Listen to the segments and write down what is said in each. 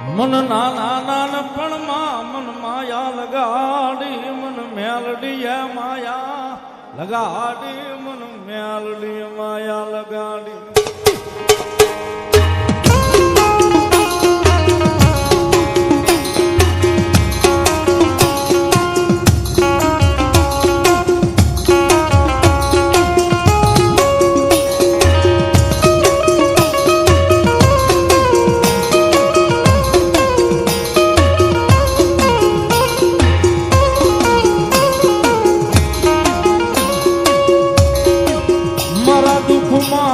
મન નાના નાનપણમાં મન માયા લગાડી મન મેલડી માયા લગાડી મન મેલડી માયા લગાડી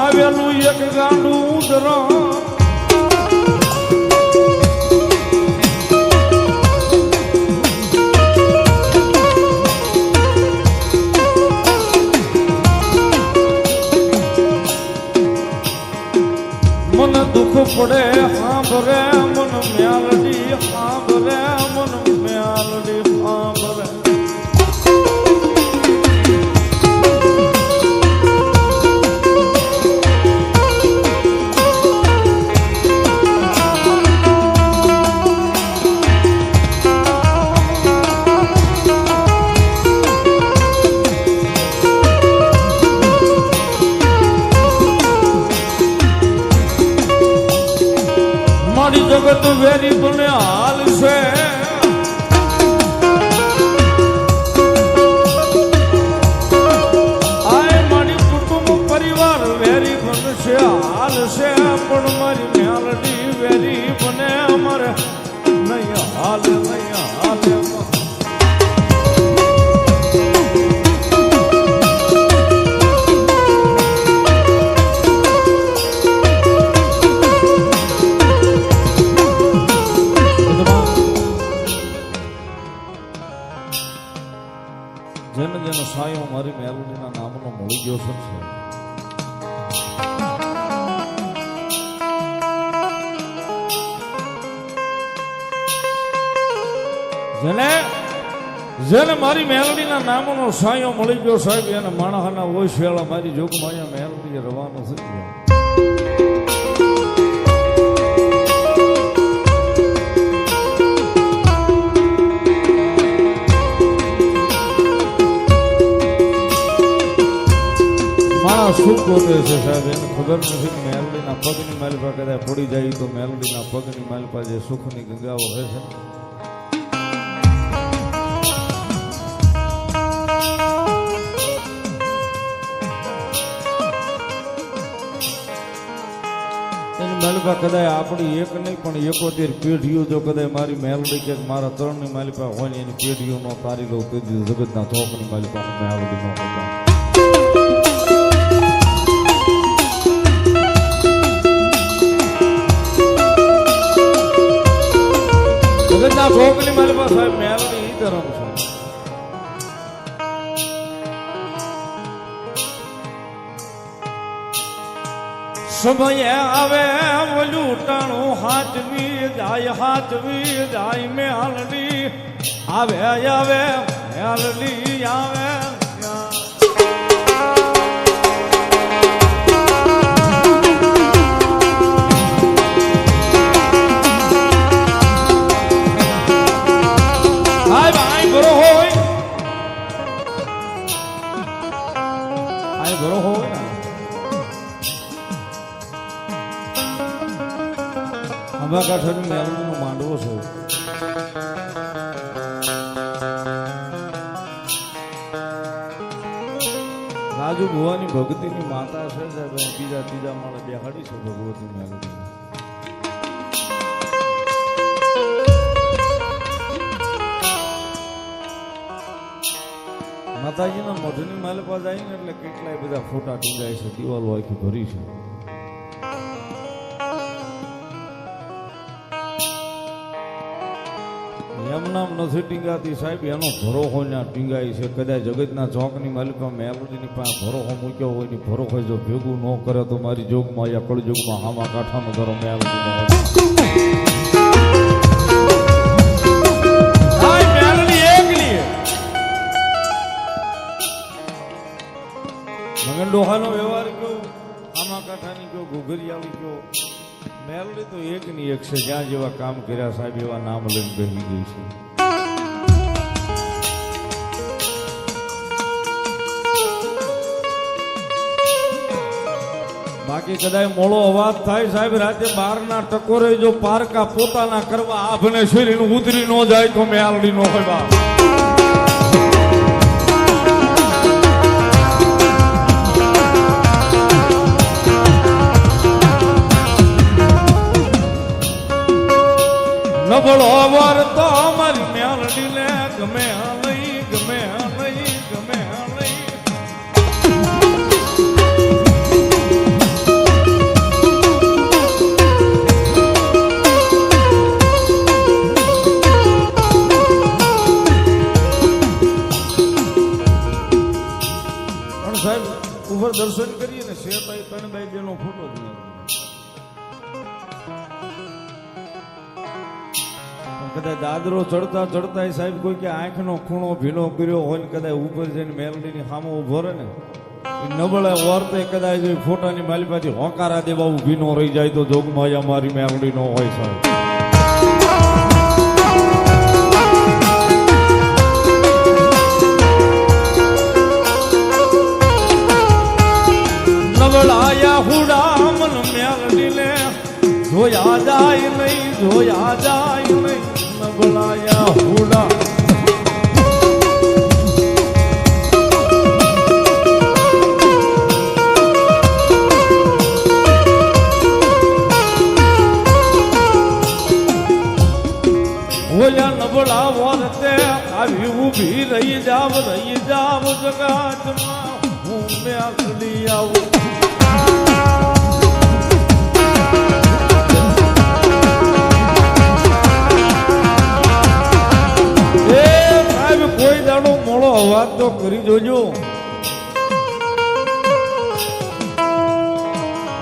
આવેલું એક ગાંડું ઉદરણ મન દુઃખ પડે સાંભરે મન મ્યાલડી સાંભરે મન મ્યાલડી સાંભરે જગત વેરી બને હાલ છે આય મારી કુટુંબ પરિવાર વેરી બનશે હાલ છે પણ મારી મેલડી વેરી બને અમારે નહીં હાલ નહીં હાલ જેને જેનો સાયો મારી મેલડીના નામનો મળી ગયો છે જેને જેને મારી મેલડીના નામનો સાયો મળી ગયો સાહેબ એને માણસના ઓય શેળા મારી જોગમાં અહીંયા મેલડી રવાનો થઈ ગયો સુખ ગોતે છે સાહેબ એને ખબર નથી કે મેલડીના પગની માલિપા કદાચ પડી જાય તો મેલડીના પગની માલિપા જે સુખની ગંગાઓ હોય છે એની માલિપા કદાચ આપણી એક નહીં પણ 71 પેઢીઓ જો કદાચ મારી મેલડી કે મારા ત્રણની માલિપા હોય ને એની પેઢીઓ નો તારી લો તો જગતના ચોકની માલિપા મેલડી નો હતા જગતના ચોકની માલિપા સાહેબ મેલડી ઈ ધર્મ છે સમય આવે ઓલું ટાણું હાચવી જાય મેલડી આવે આવે મેલડી આવે આંબાકાંઠાની મેલડીનો માંડવો છે રાજુ ભુવાની ભક્તિની માતા છે સાહેબ ત્રીજા માળે બેહાડી છે ભગવતી મેલડી માતાજીના મઢની માલિપા જાય ને એટલે કેટલાય બધા ફોટા ટીંગાય છે દિવાલો આખી ભરી છે એમ નામ નથી ટીંગાતી સાહેબ એનો ભરોહો ત્યાં ટીંગાય છે કદાચ જગતના ચોકની માલિકા મેલડીની પાસે ભરોહો મૂક્યો હોય ને ભરોહો જો ભેગું ન કરે તો મારી જોગમાં યા કળજોગમાં હામા કાંઠાનો ધરો મેલડી એકલી મગન ડોહાનો વ્યવહાર કયો આમા કાંઠાની કયો ઘોઘરિયાળી કયો મેલડી તો એક ની એક છે, જ્યાં જેવા કામ કર્યા સાહેબ એવા નામ લઈને બેસી ગઈ છે. બાકી કદાચ મોડો અવાજ થાય સાહેબ રાતે 12 ના ટકોરે જો પારકા પોતાના કરવા આભને શરીર ઉતરી ન જાય તો મેલડી નો હોય બા. નબળો વર તો અમારી મેલડી ને ગમે નહીં, ગમે નહીં, ગમે નહીં. સાહેબ ઉપર દર્શન કરીએ ને શેતાઈ 3 બાઈ 2 નો ફોટો જ નહીં. કદાચ દાદરો ચડતા ચડતા સાહેબ કોઈ કે આંખનો ખૂણો ભીનો કર્યો હોય ને કદાચ ઉપર જઈને મેલડીની સામે ઉભો રહે ને નબળે વર્તે કદાચ ફોટાની માલિપાથી હોકારા દેવા ભીનો રહી જાય તો જોગમાં અમારી મેલડી નો હોય સાહેબ. નબળાયા હુડા મન મેલડી ને જોયા જાય નહીં, જોયા જાય નહીં. નબળાયા હુડા ઓલા નબળા વરતે આવી ઊભી રહી જાવ જગાતમાં હું મેલડી આવું. કોઈ દાડો મોડો અવાજ તો કરી જોજો.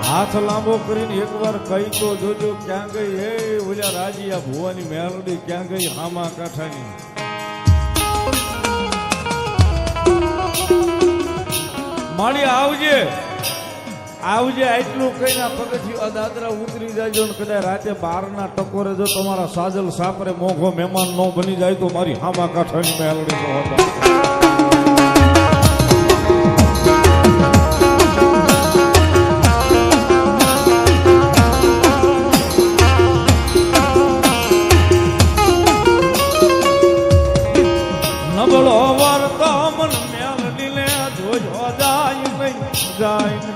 હાથ લાંબો કરીને એકવાર કહી તો જોજો ક્યાં ગઈ હે ઓલા રાજીયા ભુવાની મેલડી, ક્યાં ગઈ હામા કાંઠાની. માળી આવજે આવજે આટલું કહીને પગથિયું દાદરા ઉતરી જાયજો ને કદાચ રાતે 12 ના ટકોરે જો તમારા સાજલ સાપરે મોઘો મહેમાન નો બની જાય તો મારી હામા કાંઠાની મેલડી નો હતા. નબળો વર્તો મન મેલડી ને જોજો જાય નહીં, જાય નહીં.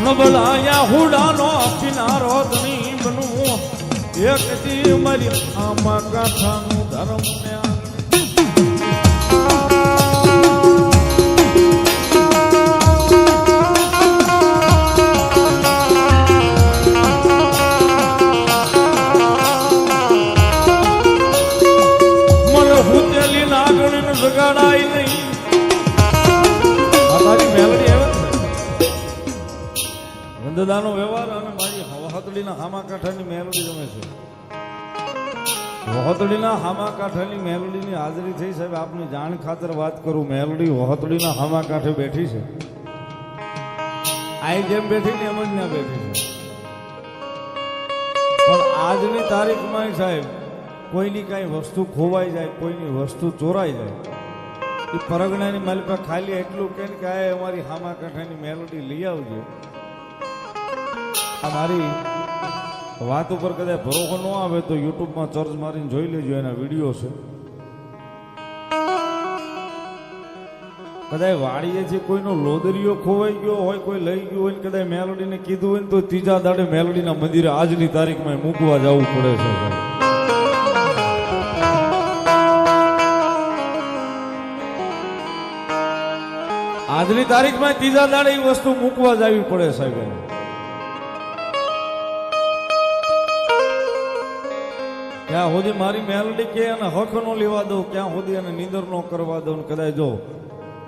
નબળાયા હુડાનો કિનારો ધણી બનવું એક દી મારી આમાં કાંઠાનું ધર્મ ને મને હુતેલી નાગણી જગાડાય નહીં. મારી મેલડી આવે વંદદાનો વ્યવહાર અને મારી વહોતડીના હામા કાંઠાની મેલડી ગમે છે. વહોતડીના હામા કાંઠાની મેલડીની હાજરી થઈ સાહેબ. આપની જાણ ખાતર વાત કરું, મેલડી વહોતડીના હામા કાંઠે બેઠી છે. આઈ જેમ બેઠી ને એમ જ ના બેઠી છે. પણ આજની તારીખમાં સાહેબ કોઈની કાંઈ વસ્તુ ખોવાઈ જાય, કોઈની વસ્તુ ચોરાઈ જાય, એ પરગણાની માલિકા ખાલી એટલું કે અમારી હામા કાંઠાની મેલડી લઈ આવજો. આ મારી વાત ઉપર કદાચ ભરોસો ન આવે તો યુટ્યુબમાં સર્ચ મારીને જોઈ લેજો, એના વિડીયો છે. કદાચ વાડીએથી કોઈનો લોદરીઓ ખોવાઈ ગયો હોય, કોઈ લઈ ગયો હોય, કદાચ મેલડીને કીધું હોય ને તો ત્રીજા દાડે મેલડીના મંદિરે આજની તારીખમાં મૂકવા જવું પડે છે. આજની તારીખમાં ત્રીજા દાડે એ વસ્તુ મૂકવા જવી પડે સાહેબ. ક્યાં સુધી મારી મેલડી કે એને હક નો લેવા દઉં, ક્યાં સુધી એને નીંદર નો કરવા દઉં. કદાચ જો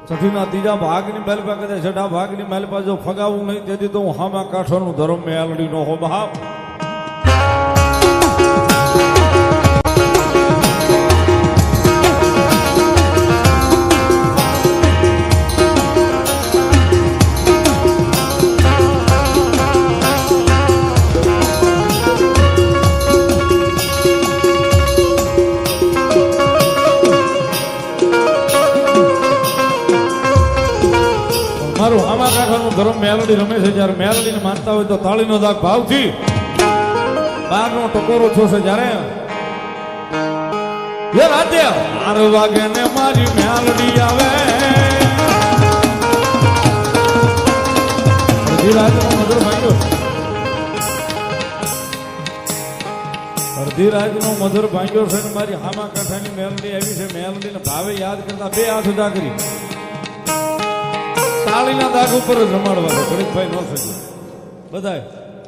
છઠ્ઠીના ત્રીજા ભાગની માલપા, કદાચ છઠ્ઠા ભાગની માલપા જો ફગાવું નહીં તેથી તો હું હામા કાંઠાનું ધર્મ મેલડી નો હો બાપ. ગરમ મેલડી રમે છે જ્યારે મેલડીને માનતા હોય તો તાળીનો દાગ ભાવથી બારનો ટકોરો થશે જ્યારે એ રાતે 12 વાગે ને મારી મેલડી આવે અડધી રાતનો મધુર ભાંગ્યો અડધી રાતનો મધુર ભાંગ્યો છે ને મારી હામા કાંઠાની મેલડી આવી છે મેલડીને ભાવે યાદ કરતા બે હાથ ઉડા કરી તાળીના દાગ ઉપર જ રમાડવા છે ગણેશભાઈ નો શકે બધાય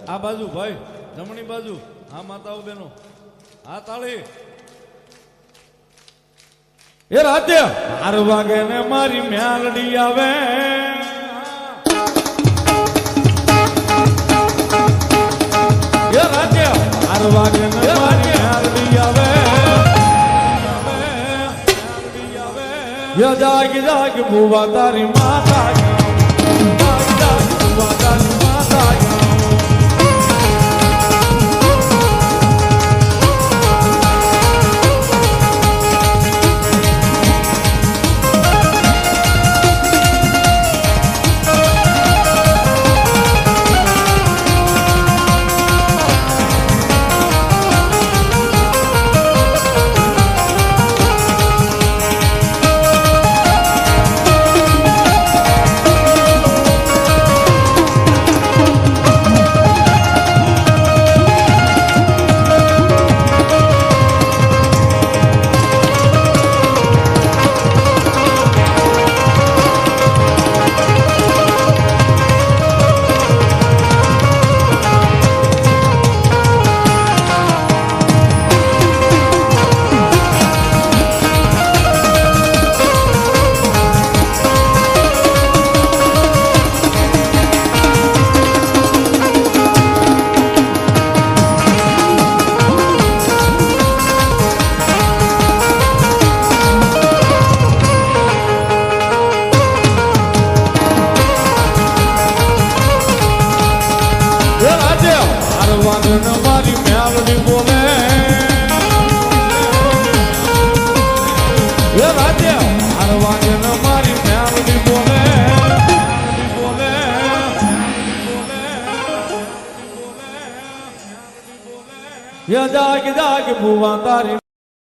આ બાજુ ભાઈ જમણી બાજુ હા માતાઓ બેનો હા તાળી એ રાતે 12 વાગે ને મારી મેલડી આવે એ રાતે 12 વાગે ને મારી મેલડી આવે જાગ જાગ ભુવા તારી માતા જાગ જાગ ભુવા તારી માતા મારી મેલડી બોલે એ રાતે 12 વાગે મારી મેલડી બોલે બોલે જાગ જાગ ભુવા તારી